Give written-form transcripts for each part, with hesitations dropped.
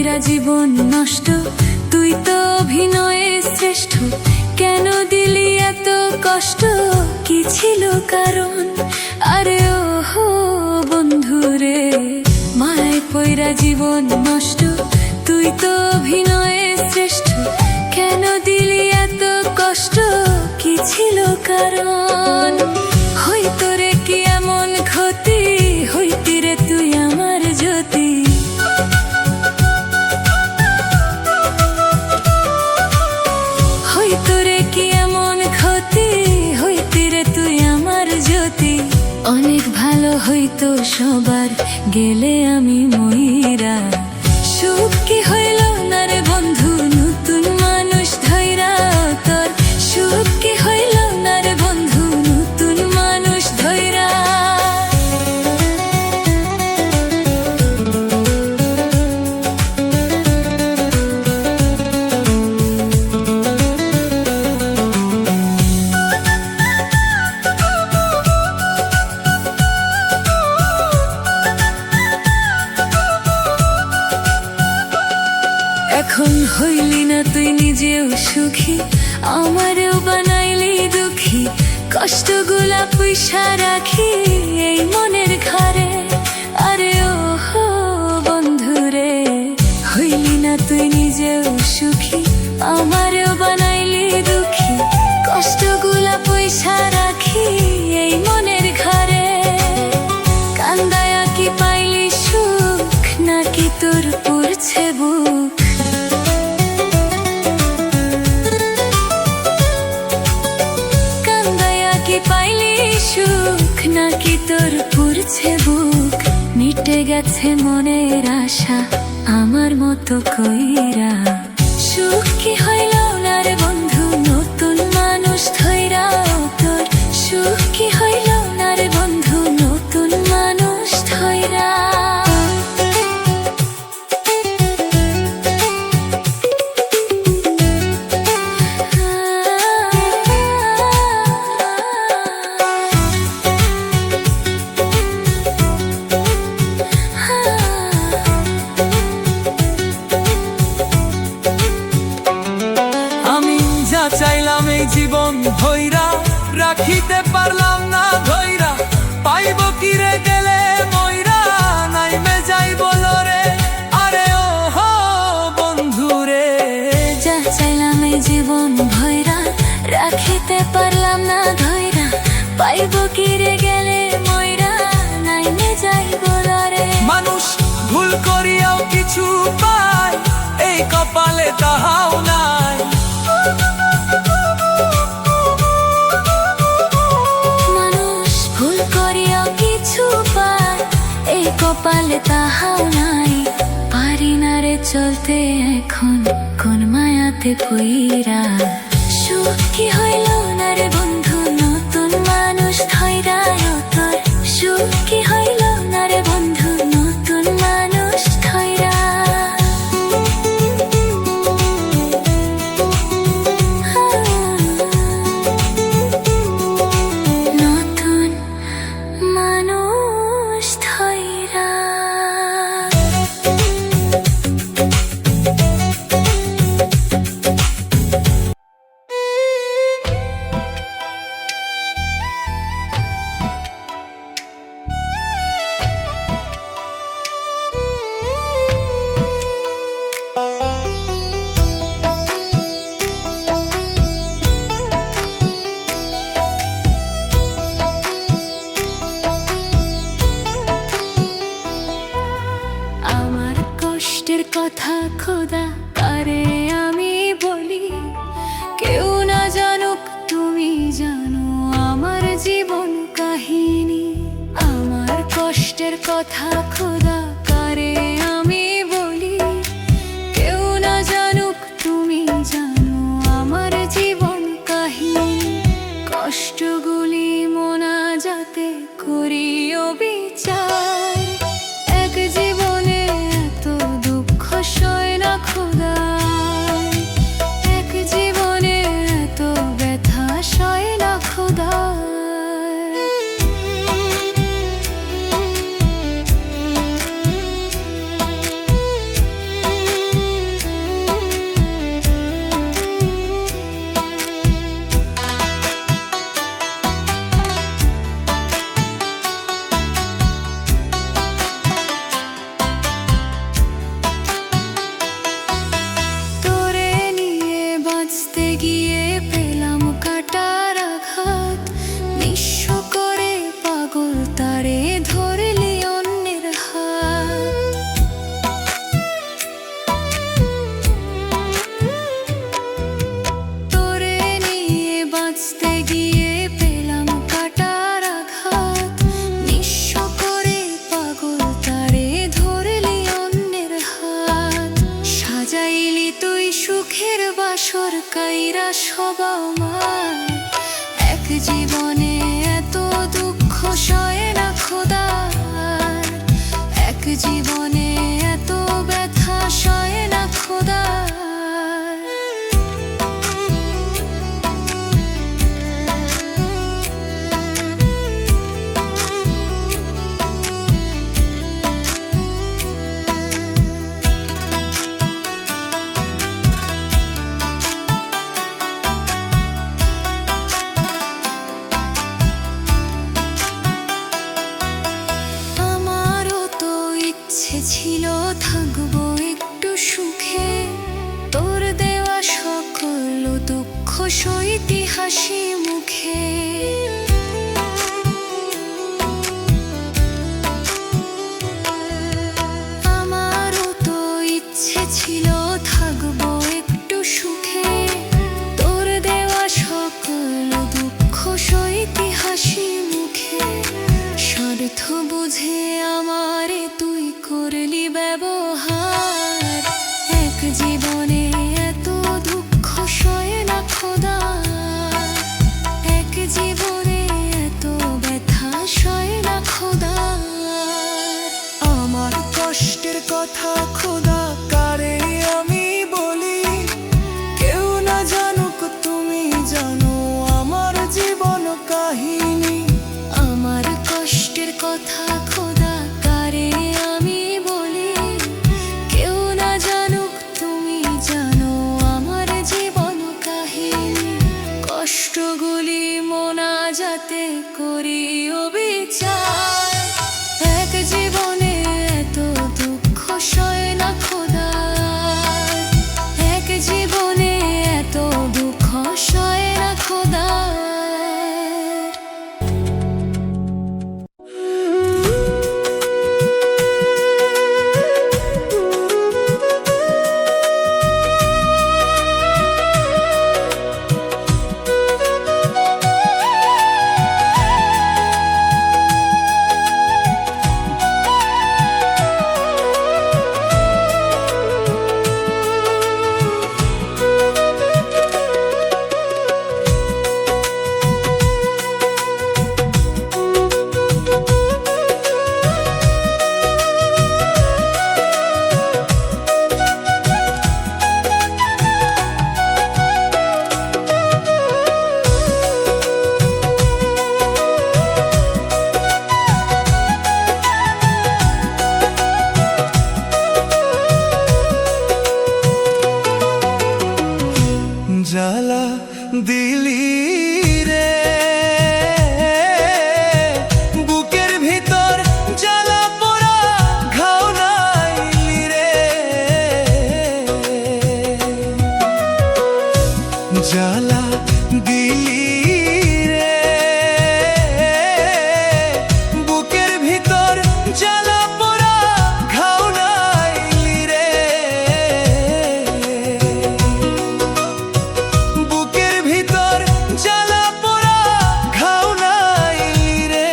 পইরা জীবন নষ্ট, তুই তো অভিনয়ে শ্রেষ্ঠ। কেন দিলি এত কষ্ট, কি ছিল কারণ? আরে ওহো বন্ধুরে, মায় পইরা জীবন নষ্ট, তুই তো অভিনয়ে শ্রেষ্ঠ। কেন দিলি এত কষ্ট, কি ছিল কারণ? হইতো রে কি এমন ক্ষতি, হইতি রে তুই আমার জ্যোতি। হইতো রে কি এমন ক্ষতি, হইতি রে তুই আমার জ্যোতি। অনেক ভালো হইতো সবার, গেলে আমি মইরা। সুখ কি হইল না রে বন্ধু, নতুন মানুষ ধইরা তোর। সুখ কি হইল না রে বন্ধু, নতুন মানুষ ধইরা। এখন হইলি না তুই নিজেও সুখী, আমারেও বানাইলি দুঃখী। কষ্টগুলা পয়সা রাখি এই মনের ঘরে। আরে ওহো বন্ধুরে, হইলি না তুই নিজেও সুখী, আমারেও বানাইলি দুঃখী। কষ্টগুলা পয়সা রাখি এই মনের ঘরে। কান্দায়া কি পাইলি সুখ, নাকি তোর পুরছে বুক? পাইলি সুখ, নাকি তোর পুরছে বুক? মিটে গেছে মনের আশা আমার মতো কইরা। সুখ কি হইল না রে বন্ধু, নতুন মানুষ ধইরা তোর। সুখ কি হইল না রে বন্ধু, নতুন মানুষ ধইরা। চাইলাম এই জীবন ধইরা, রাখিতে পারলাম না ধইরা। পাইব কি রে গেলে মইরা, নাইমে যাইব লরে। আরে ওহো বন্ধুরে, যা চাইলাম এই জীবন ভইরা, রাখিতে পারলাম না ধইরা। পাইব কি রে গেলে মইরা, নাইমে যাইব লরে। মানুষ ভুল করিয়াও কিছু পায়, এই কপালে তাহাও নাই। কপালে তাহাও নাই। পারি না রে চলতে এখন কোন মায়াতে পইরা। সুখ কি হইল না রে বন্ধু, নতুন মানুষ ধইরা তোর। সুখ কি হইল না রে বন্ধু, নতুন মানুষ ধইরা। নতুন মানুষ ধইরা। কথা খোদা কারে আমি বলি, কেউ না জানুক তুমি জানো আমার জীবন কাহিনী। আমার কষ্টের কথা খোদা কারে আমি বলি, কেউ না জানুক তুমি জানো আমার জীবন কাহিনী। কষ্টগুলি মোনাজাতে করিও বিচার, এক জীবনে এত দুঃখ সয় না খোদা। এক জীবনে এত ব্যথা সয় না খোদা। সব আমার। এক জীবনে এত দুঃখ সয় না খোদার, এক জীবনে এত ব্যথা সয় না খোদার। ছিল থাকবো একটু সুখে, তোর দেওয়া সকল দুঃখ সইতে হাসি মুখে। আমারও তো ইচ্ছে ছিল থাকবো একটু সুখে, তোর দেওয়া সকল দুঃখ সইতে হাসি মুখে। স্বার্থ বুঝে আমারে তুই করলি ব্যবহার, এক জীবনে এত দুঃখ সয় না খোদা, এক জীবনে এত ব্যথা সয় না খোদা। আমার কষ্টের কথা খোদা কারে আমি বলি, কেউ না জানুক তুমি জানো আমার জীবন কাহিনী। আমার কষ্টের কথা খোদা কারে আমি বলি, কেউ না জানুক তুমি জানো আমার জীবন কাহিনী। কষ্টগুলি মোনাজাতে করি অবিচার, এক জীবনে এত দুঃখ সয় না খোদা, এক জীবনে এত দুঃখ সয় না খোদা। জ্বালা দিলি রে বুকের ভিতর, জ্বালা পোড়া ঘাও নাইলি রে, জ্বালা দিলি রে বুকের ভিতর, জ্বালা পোড়া ঘাও নাইলি রে, বুকের ভিতর জ্বালা পোড়া ঘাও নাইলি রে।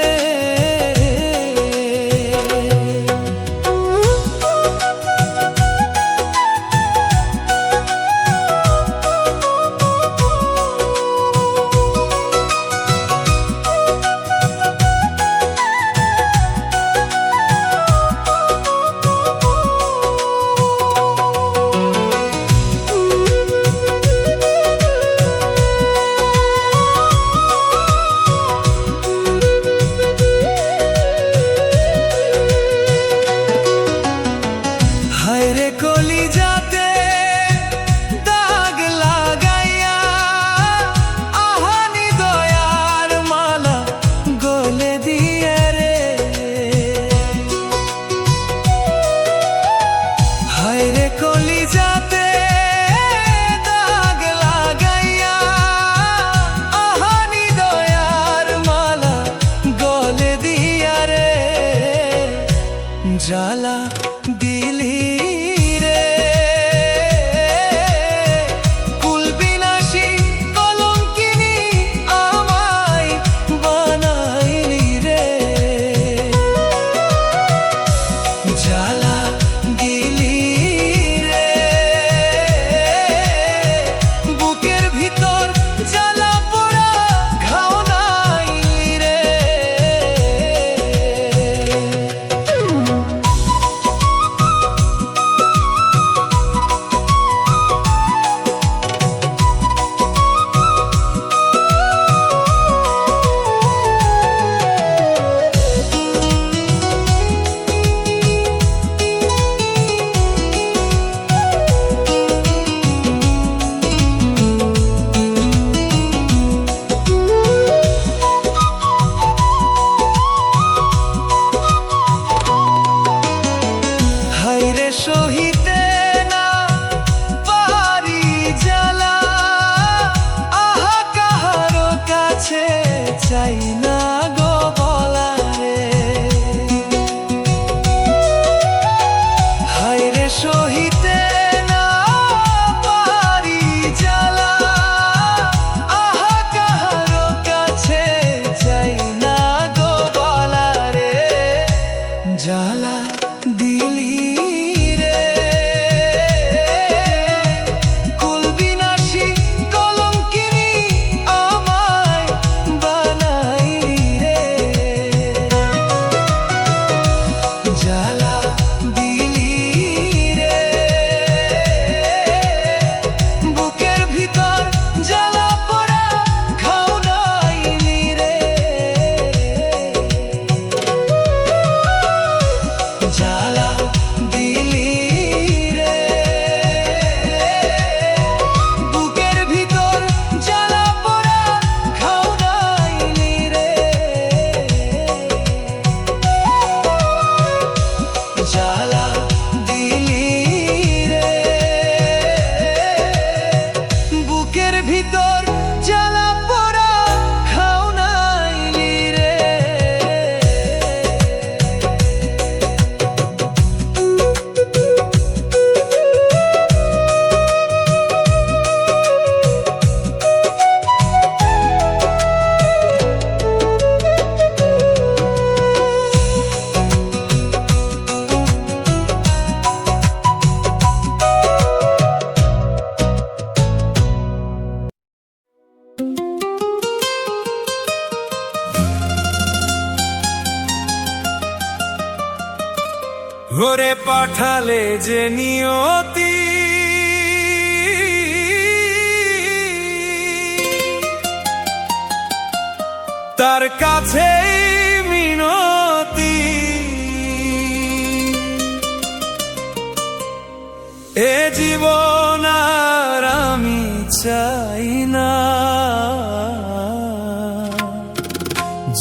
হায়রে কলিজাতে দাগ লাগাইয়া, আহানি দয়ার মালা গলে দিয়ে রে, হায়রে কলিজাতে দাগ লাগাইয়া, আহানি দয়ার মালা গলে দিয়া রে, জ্বালা দিলি রে কুল বিনাশী কলঙ্কিনী আমায় বানাইলি রে, জ্বালা দিলি রে বুকের ভিতর, জ্বালা দিলি রে কুলবিনাশী কলঙ্কিনী আমায় বানাইলি রে জ্বালা দিলি রে বুকের ভিতর জ্বালা পোড়া খাওয়াইলি রে জ্বালা দিলি রে বুকের ভিতর জ্বালা পোড়া খাওয়াইলি রে জ্বালা দিলি রে বুকের ভিতর জ্বালা পোড়া খাওয়াইলি রে ঘরে পাঠালে যে নিয়তি তার কাছে মিনতি এ জীবন আর আমি চাই না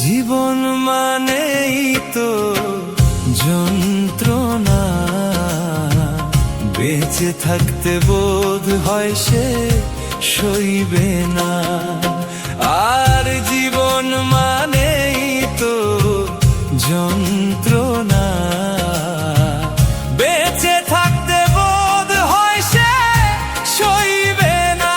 জীবন মানেই তো যন্ত্রণা বেঁচে থাকতে বোধ হয় সে সইবে না আর জীবন মানেই তো যন্ত্রণা বেঁচে থাকতে বোধ হয় সে সইবে না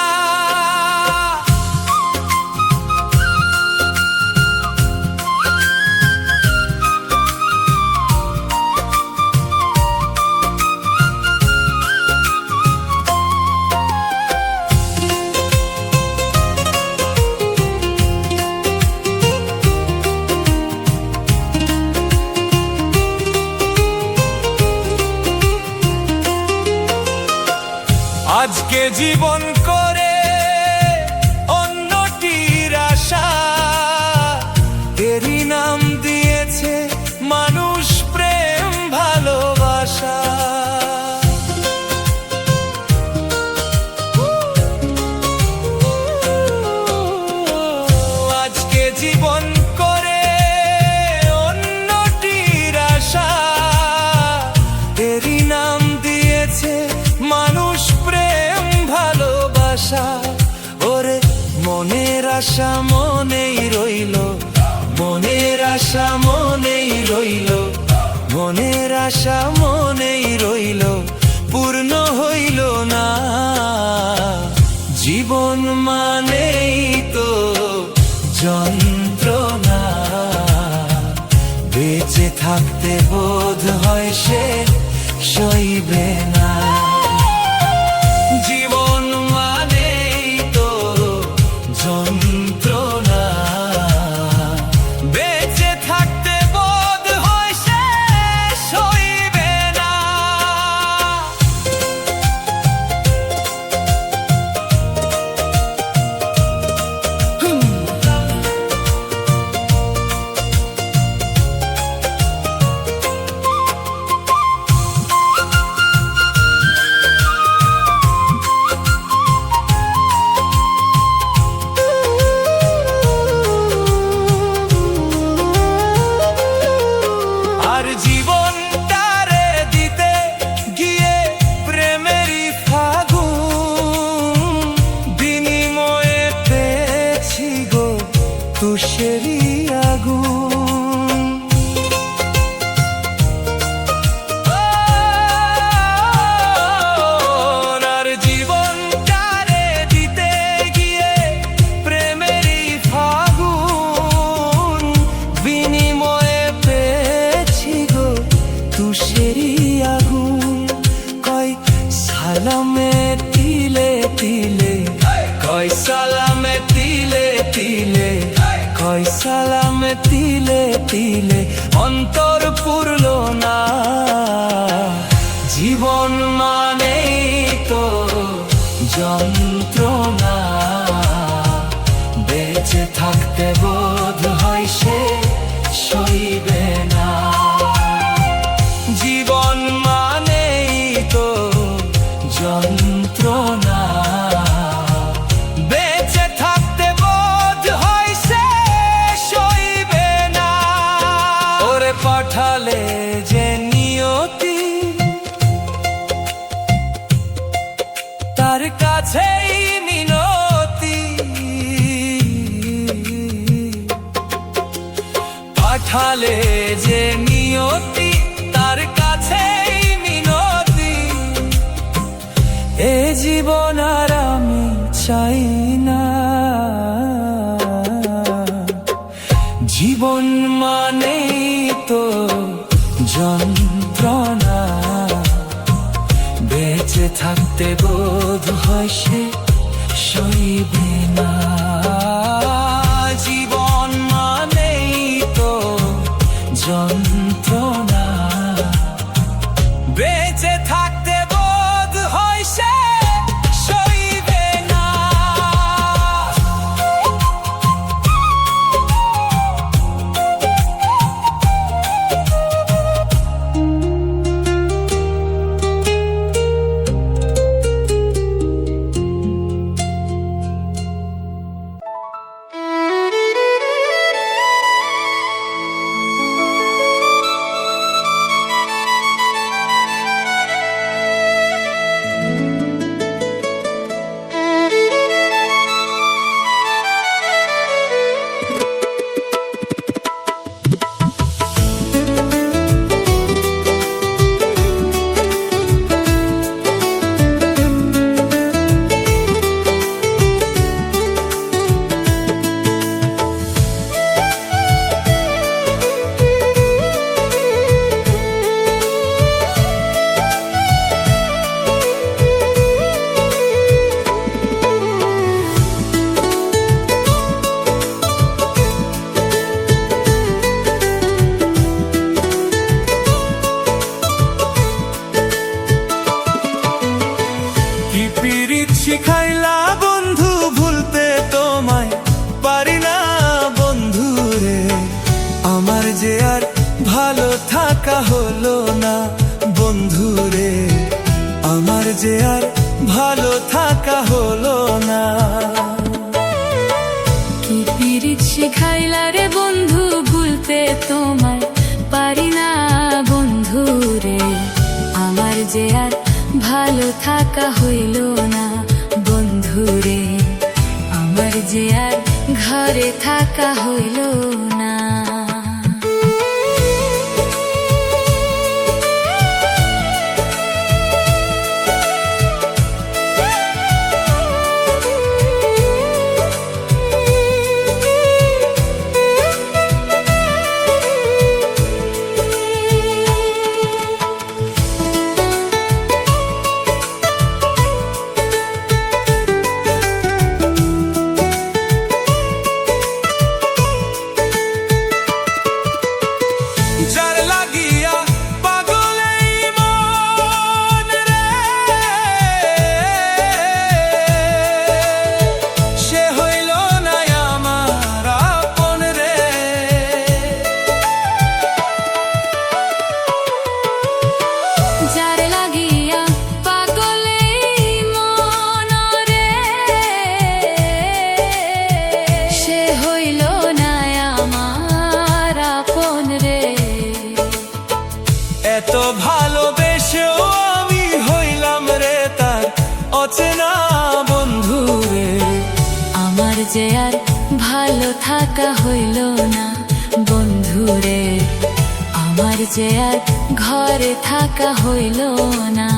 আজকে জীবন করে অন্যটির আশা এরই নাম দিয়েছে মানুষ প্রেম ভালোবাসা আজকে জীবন করে অন্যটির আশা এরই নাম দিয়েছে মানুষ প্রেম ভালোবাসা ওরে মনের আশা মনেই রইল মনের আশা মনেই রইল মনের আশা মনেই রইল পূর্ণ হইল না জীবন মানেই তো যন্ত্রণা বেঁচে থাকতে বোধ হয় সে সইবে না জীবন মানেই তো যন্ত্রণা বেঁচে থাকতে বোধ হয় সে সইবে না পাঠালে যে নিয়তি তার কাছেই মিনতি, পাঠালে যে নিয়তি তার কাছেই মিনতি। এ জীবন আর আমি চাই না, জীবন মানেই তো যন্ত্রণা, বেঁচে থাকতে বোধ হয় সে সইবে না। জীবন মানেই তো যন্ত্রণা, বেঁচে থাকতে বোধ হয় সে সইবে না। শিখাইলা বন্ধু ভুলতে তোমায় পারি না বন্ধু রে, আমার যে আর ভালো থাকা হলো না বন্ধু রে, আমার যে আর ভালো থাকা হলো না। কি পিরিত শিখাইলা রে বন্ধু ভুলতে তোমায় পারি না বন্ধু রে, আমার যে আর ভালো থাকা হইল না বন্ধু রে, আমার যে আর ঘরে থাকা হইল না। যার লাগিয়া পাগল এই মন রে, সে হইল না আমার আপন রে। যার লাগিয়া পাগল এই মন রে, সে হইল না আমার আপন রে। এত ভালোবেসেও আমি হইলাম রে তার অচেনা বন্ধু রে, আমার যে আর ভালো থাকা হইল না বন্ধু রে, আমার যে আর ঘরে থাকা হইল না।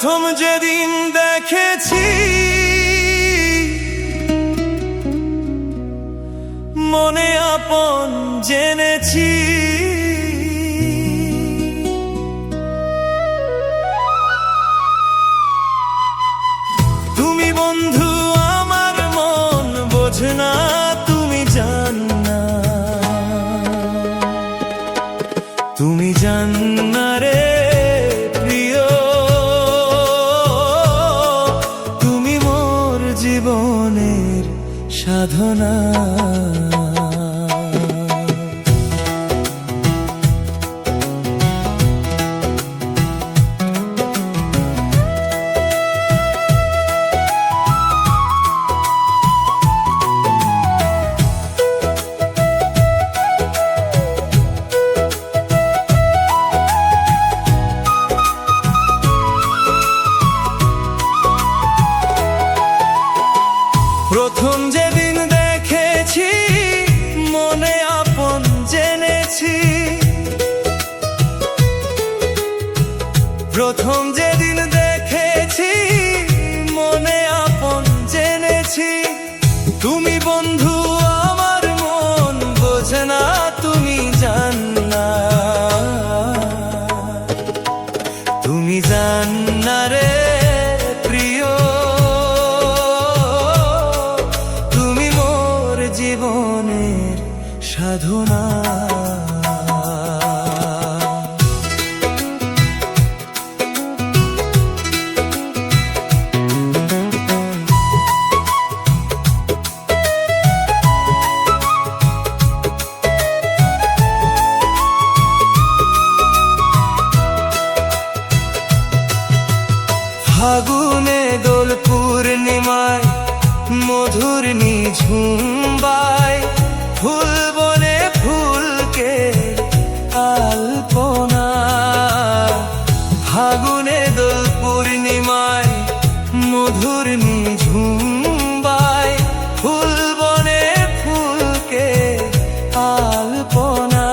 প্রথম যেদিন দেখেছি মনে আপন জেনেছি, তুমি বন্ধু আমার মন বোঝে না, তুমি জান না, তুমি জান না রে প্রিয়, তুমি মোর জীবনের সাধনা। প্রথম যেদিন দেখেছি মনে আপন জেনেছি, প্রথম যেদিন দেখেছি মনে আপন জেনেছি, তুমি বন্ধু আমার মন বোঝে না, তুমি জান না, তুমি জান না রে প্রিয়, জীবনের সাধনা। ফাগুনে দোল পূর্ণিমায় মধুর নিঝুম্বায়, ফুল বনে ফুলকে আলপনা, ফাগুনে দোল পূর্ণিমায় মধুর নিঝুম্বায়, ফুল বনে ফুলকে আলপনা,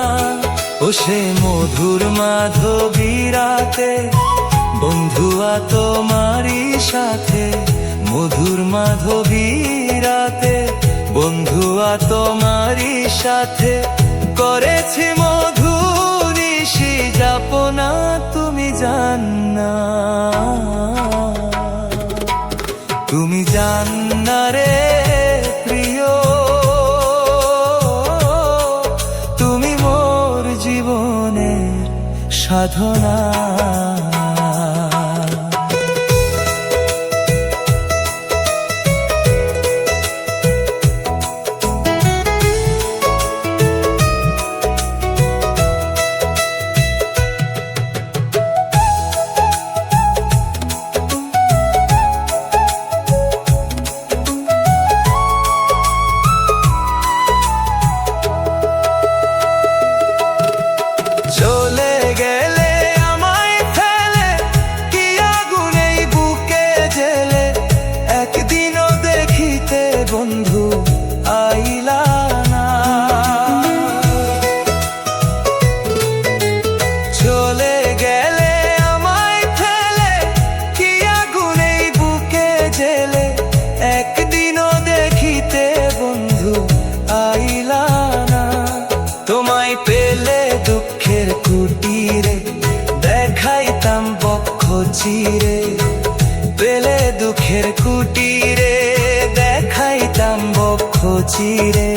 ও সে মধুর মাধবীরাতে বন্ধুয়া তোমারই সাথে, মধুর মাধবীরাতে বন্ধুয়া তোমারই সাথে, করেছি মধু নিশি যাপনা, তুমি জান না, তুমি জান না রে প্রিয়, তুমি মোর জীবনের সাধনা। চলে গেলে আমায় ফেলে কি আগুনেই বুকে জেলে, একদিনও দেখিতে বন্ধু আইলা না, চলে গেলে আমায় ফেলে কি আগুনেই বুকে জেলে, একদিনও দেখিতে বন্ধু আইলা না, তোমায় পেলে দুঃখের কুটিরে দেখাইতাম বক্ষ চিরে, পেলে দুঃখের কুটিরে দেখাইতাম বক্ষ চিরে,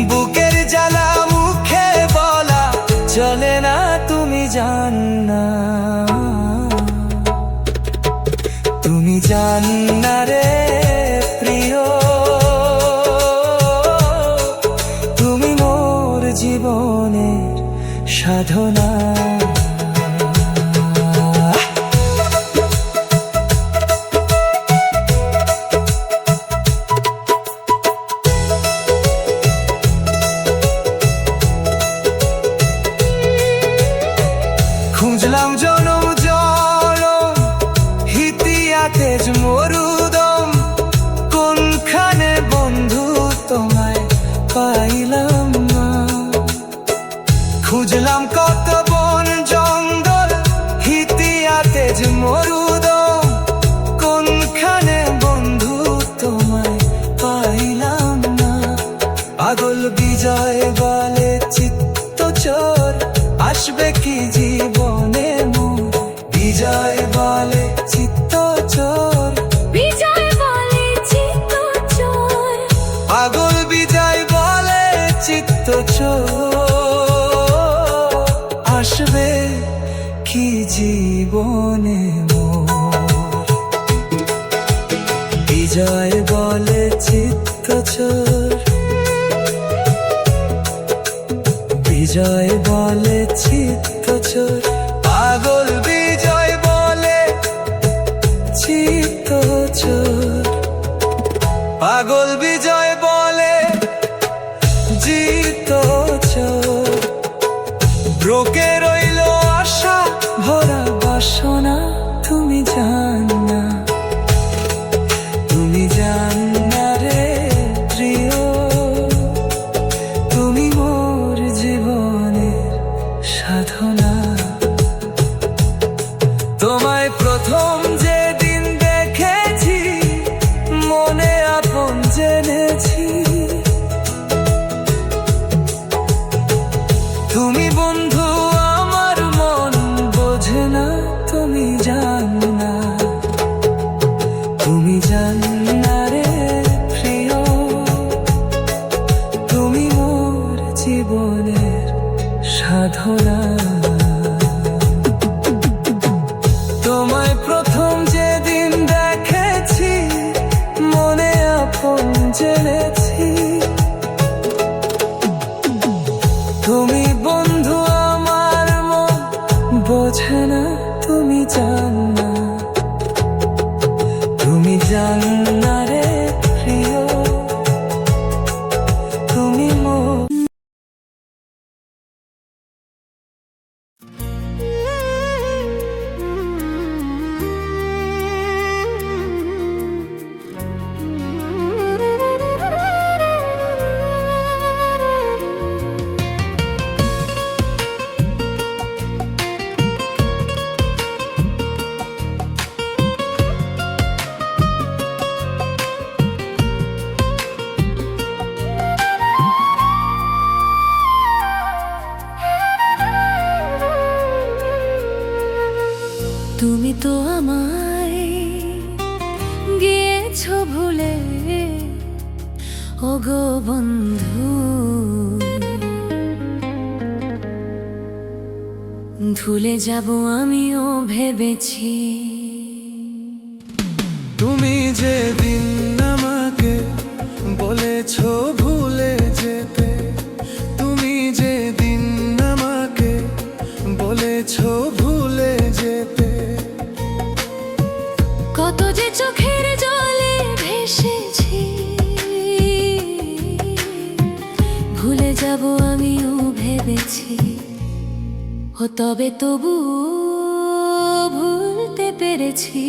বুকের জ্বালা মুখে বলা চলে না, তুমি জান না, তুমি জান না রে প্রিয়, তুমি মোর জীবনের সাধনা। খুঁজলাম জনম জনম হিতিয়াতেজ মরুদম, কোনখানে বন্ধু তোমায় পাইলাম না, খুঁজলাম কত বন বিজয় বলে চিত্ত চোর, আসবে কি জীবনে মোর? বিজয় বলে চিত্ত চোর, বিজয় বলে চিত্ত চোর, পাগল বিজয় বলে চিত্ত চোর, আসবে কি জীবনে মোর? বিজয় বলে চিত্ত চোর, বিজয় বলে চিত্ত চোর, পাগল বিজয় বলে চিত্ত চোর, পাগল বিজয় বলে চিত্ত চোর। ব্রোকে রইল আশা ভরা বাসনা, তুমি জান না, তুমি জান না রে প্রিয়, তুমি মোর জীবনের সাধনা। তোমায় প্রথম যেদিন দেখেছি, মনে আপন জেনেছি, তুমি বন্ধু আমার মন বোঝে না, তুমি জান না, তুমি জান না রে প্রিয়, তুমি মোর জীবনের সাধনা। তোমায় প্রথম যেদিন দেখেছি, মনে আপন জেনেছি, তুমি বন্ধু আমার মন বোঝে না, তুমি জান না, তুমি জান না রে প্রিয়, তুমি মোর। তুমি তো আমায় গিয়েছো ভুলে, ওগো বন্ধু, ভুলে যাব আমিও ভেবেছি। তুমি যেদিন আমাকে বলেছো ভুলে যেতে, তুমি যেদিন আমাকে বলেছো ভুলে যেতে, কত যে চোখের জলে ভেসেছি, ভুলে যাব আমিও ভেবেছি। ও তবে তবু ভুলতে পেরেছি।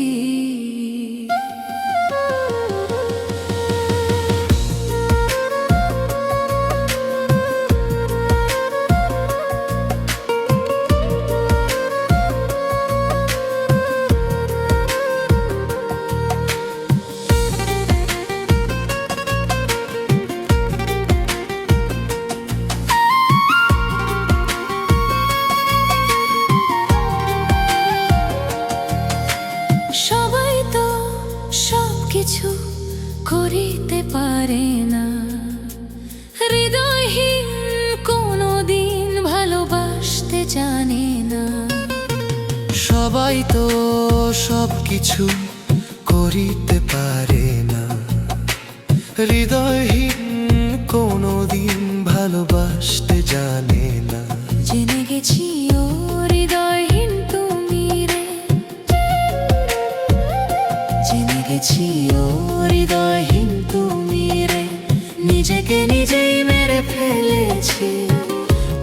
সবাই তো সবকিছু করিতে পারে না, হৃদয়হীন কোনোদিন ভালোবাসতে জানে না। সবাই তো সবকিছু করিতে পারে না, হৃদয়হীন কোনোদিন ভালোবাসতে জানে না। জেনে গেছি ও হৃদয়হীন তুমি রে, জেনে গেছি ও হৃদয়হীন তুমি রে, নিজেকে নিজেই মেরে ফেলেছি,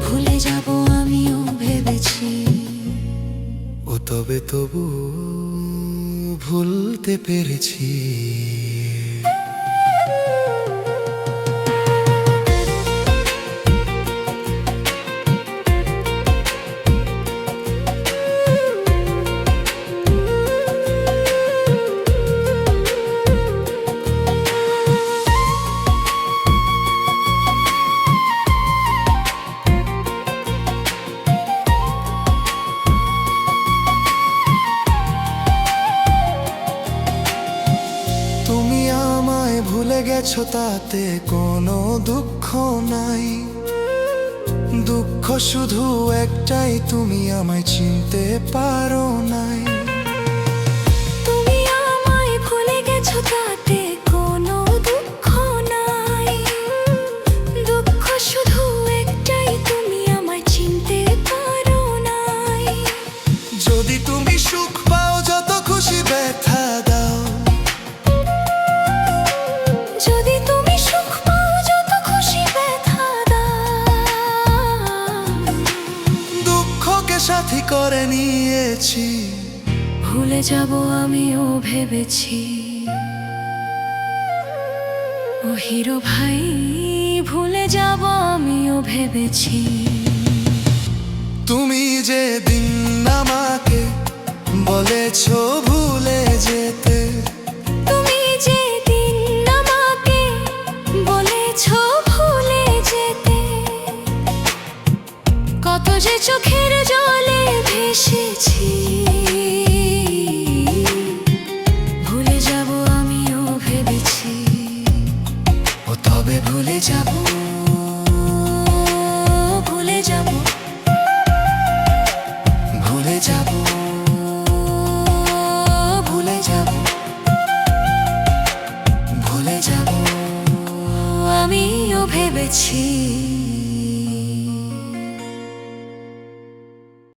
ভুলে যাব আমিও ভেবেছি। ও তবে তবু ভুলতে পেরেছি। গেছো তাতে কোনো দুঃখ নাই। দুঃখ শুধু একটাই, তুমি আমায় চিনতে পারো নাই। তুমি আমায় ভুলে গেছো তাতে কোনো দুঃখ নাই। দুঃখ শুধু একটাই, তুমি আমায় চিনতে পারো নাই। যদি তুমি সুখ পাও যত খুশি ব্যথা দাও। যদি তুমি সুখ পাও যত খুশি ব্যথা দাও। দুঃখকে সাথী করে নিয়েছি, ভুলে যাব আমিও ভেবেছি। ও হিরো ভাই, ভুলে যাব আমিও ভেবেছি। তুমি যে দিন আমাকে বলেছো ভুলে যেতে। তুমি যে দিন আমাকে বলেছো ভুলে যেতে। কত যে চোখের জলে ভেসেছি। ভুলে যাব আমিও ভেবেছি। ও তবে ভুলে যাব, ভুলে যাব, ভুলে যাব, ভুলে যাব, ভুলে যাব আমিও ভেবেছি।